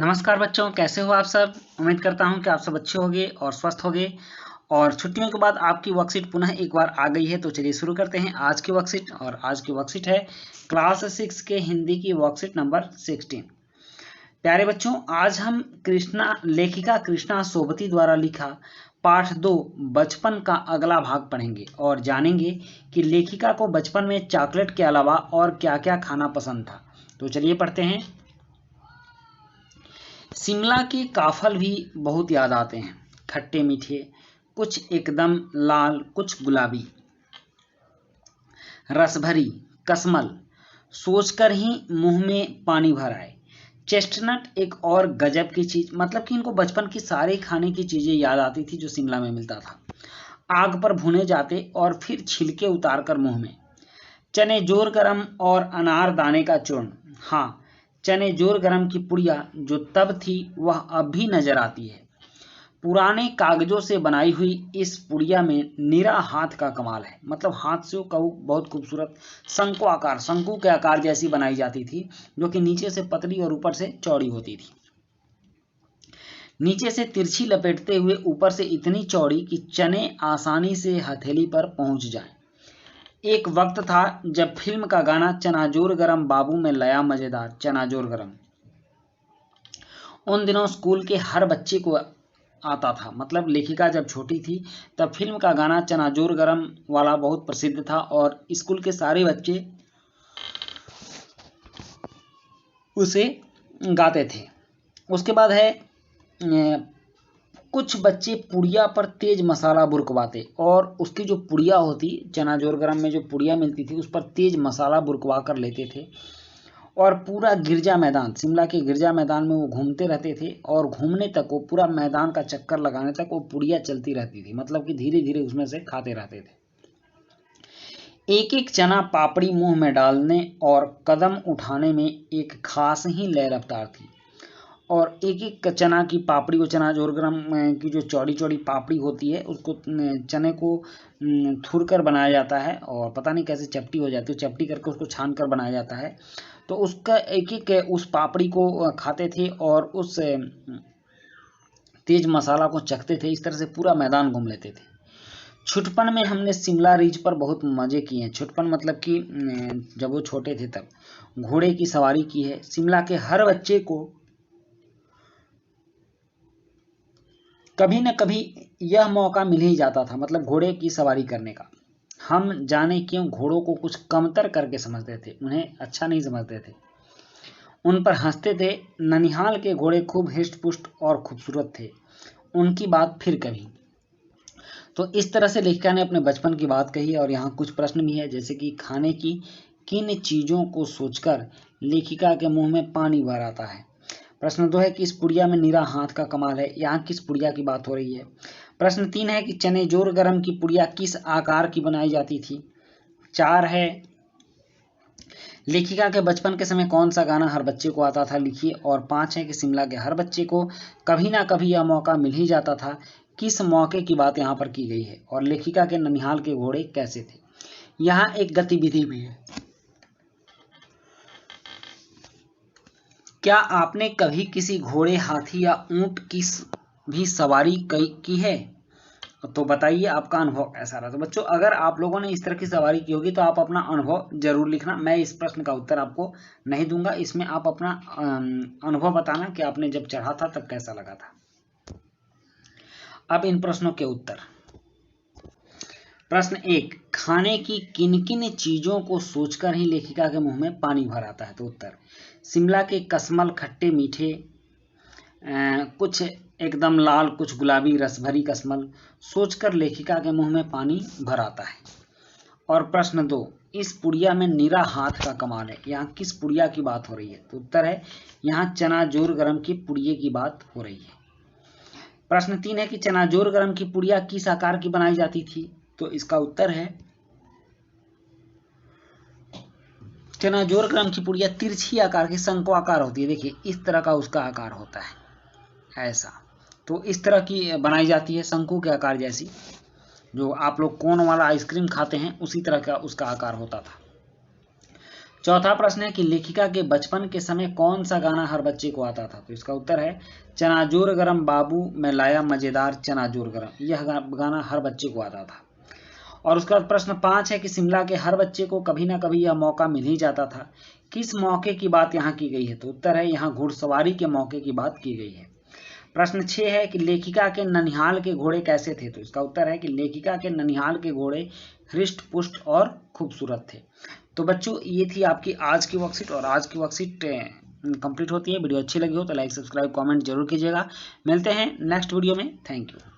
नमस्कार बच्चों, कैसे हो आप सब। उम्मीद करता हूं कि आप सब अच्छे होंगे और स्वस्थ होंगे। और छुट्टियों के बाद आपकी वर्कशीट पुनः एक बार आ गई है, तो चलिए शुरू करते हैं आज की वर्कशीट। और आज की वर्कशीट है क्लास 6 के हिंदी की वर्कशीट नंबर 16। प्यारे बच्चों, आज हम लेखिका कृष्णा सोबती द्वारा लिखा पाठ 2 बचपन का अगला भाग पढ़ेंगे और जानेंगे कि लेखिका को बचपन में चॉकलेट के अलावा और क्या क्या खाना पसंद था। तो चलिए पढ़ते हैं। शिमला के काफल भी बहुत याद आते हैं, खट्टे मीठे, कुछ एकदम लाल, कुछ गुलाबी, रसभरी, कसमल, सोचकर ही मुंह में पानी भर आए। चेस्टनट एक और गजब की चीज, मतलब कि इनको बचपन की सारी खाने की चीजें याद आती थी जो शिमला में मिलता था। आग पर भुने जाते और फिर छिलके उतारकर मुंह में। चने जोर गरम और अनार दाने का चूर्ण। हाँ, चने जोर गरम की पुड़िया जो तब थी वह अब भी नजर आती है। पुराने कागजों से बनाई हुई इस पुड़िया में निरा हाथ का कमाल है, मतलब हाथ से बहुत खूबसूरत शंकु के आकार जैसी बनाई जाती थी, जो कि नीचे से पतली और ऊपर से चौड़ी होती थी। नीचे से तिरछी लपेटते हुए ऊपर से इतनी चौड़ी कि चने आसानी से हथेली पर पहुंच जाएं। एक वक्त था जब फिल्म का गाना चनाजोर गरम बाबू में लया मजेदार चनाजोर गरम उन दिनों स्कूल के हर बच्चे को आता था। मतलब लेखिका जब छोटी थी तब फिल्म का गाना चनाजोर गरम वाला बहुत प्रसिद्ध था और स्कूल के सारे बच्चे उसे गाते थे। उसके बाद है कुछ बच्चे पुड़िया पर तेज मसाला बुरकवाते और उसकी जो पुड़िया होती, चना जोर गरम में जो पुड़िया मिलती थी उस पर तेज मसाला बुरकवा कर लेते थे और पूरा गिरजा मैदान, शिमला के गिरजा मैदान में वो घूमते रहते थे और घूमने तक वो पूरा मैदान का चक्कर लगाने तक वो पुड़िया चलती रहती थी, मतलब कि धीरे धीरे उसमें से खाते रहते थे। एक एक चना पापड़ी मुंह में डालने और कदम उठाने में एक खास ही लय रफ्तार थी। और एक एक चना की पापड़ी, वो चना जोर गरम की जो चौड़ी चौड़ी पापड़ी होती है उसको चने को थुर कर बनाया जाता है और पता नहीं कैसे चपटी हो जाती है, चपटी करके उसको छान कर बनाया जाता है। तो उसका एक एक उस पापड़ी को खाते थे और उस तेज मसाला को चखते थे। इस तरह से पूरा मैदान घूम लेते थे। छुटपन में हमने शिमला रिज पर बहुत मजे किए हैं। छुटपन मतलब कि जब वो छोटे थे तब घोड़े की सवारी की है। शिमला के हर बच्चे को कभी न कभी यह मौका मिल ही जाता था, मतलब घोड़े की सवारी करने का। हम जाने क्यों घोड़ों को कुछ कमतर करके समझते थे, उन्हें अच्छा नहीं समझते थे, उन पर हंसते थे। ननिहाल के घोड़े खूब हिष्ट पुष्ट और खूबसूरत थे, उनकी बात फिर कभी। तो इस तरह से लेखिका ने अपने बचपन की बात कही। और यहाँ कुछ प्रश्न भी है, जैसे कि खाने की किन चीज़ों को सोचकर लेखिका के मुंह में पानी भर आता है। प्रश्न 2 है कि इस पुड़िया में निरा हाथ का कमाल है, यहाँ किस पुड़िया की बात हो रही है। प्रश्न 3 है कि चने जोर गरम की पुड़िया किस आकार की बनाई जाती थी। 4 है लेखिका के बचपन के समय कौन सा गाना हर बच्चे को आता था, लिखिए। और 5 है कि शिमला के हर बच्चे को कभी ना कभी यह मौका मिल ही जाता था, किस मौके की बात यहाँ पर की गई है। और लेखिका के ननिहाल के घोड़े कैसे थे। यहाँ एक गतिविधि भी है। क्या आपने कभी किसी घोड़े, हाथी या ऊंट की भी सवारी की है? तो बताइए आपका अनुभव कैसा रहा। तो बच्चों, अगर आप लोगों ने इस तरह की सवारी की होगी तो आप अपना अनुभव जरूर लिखना। मैं इस प्रश्न का उत्तर आपको नहीं दूंगा, इसमें आप अपना अनुभव बताना कि आपने जब चढ़ा था तब कैसा लगा था। अब इन प्रश्नों के उत्तर। प्रश्न 1, खाने की किन किन चीजों को सोचकर ही लेखिका के मुंह में पानी भर आता है। तो उत्तर, शिमला के कसमल खट्टे मीठे, कुछ एकदम लाल, कुछ गुलाबी, रसभरी कसमल, सोचकर लेखिका के मुंह में पानी भर आता है। और प्रश्न 2, इस पुड़िया में निरा हाथ का कमाल है, यहाँ किस पुड़िया की बात हो रही है। तो उत्तर है, यहाँ चना जोर गरम की पुड़िये की बात हो रही है। प्रश्न 3 है कि चना जोर गरम की पुड़िया किस आकार की बनाई जाती थी। तो इसका उत्तर है, चना जोर गरम की पुड़िया तिरछी आकार की शंकु आकार होती है। देखिए इस तरह का उसका आकार होता है, ऐसा। तो इस तरह की बनाई जाती है, शंकु के आकार जैसी, जो आप लोग कोन वाला आइसक्रीम खाते हैं उसी तरह का उसका आकार होता था। चौथा प्रश्न है कि लेखिका के बचपन के समय कौन सा गाना हर बच्चे को आता था। तो इसका उत्तर है चना जोर गरम बाबू मैं लाया मजेदार चना जोर गरम। यह गाना हर बच्चे को आता था। और उसके बाद प्रश्न 5 है कि शिमला के हर बच्चे को कभी ना कभी यह मौका मिल ही जाता था। किस मौके की बात यहाँ की गई है। तो उत्तर है यहाँ घुड़सवारी के मौके की बात की गई है। प्रश्न 6 है कि लेखिका के ननिहाल के घोड़े कैसे थे। तो इसका उत्तर है कि लेखिका के ननिहाल के घोड़े हृष्ट पुष्ट और खूबसूरत थे। तो बच्चों ये थी आपकी आज की वर्कशीट, और आज की वर्कशीट कंप्लीट होती है। वीडियो अच्छी लगी हो तो लाइक सब्सक्राइब कमेंट जरूर कीजिएगा। मिलते हैं नेक्स्ट वीडियो में। Thank you.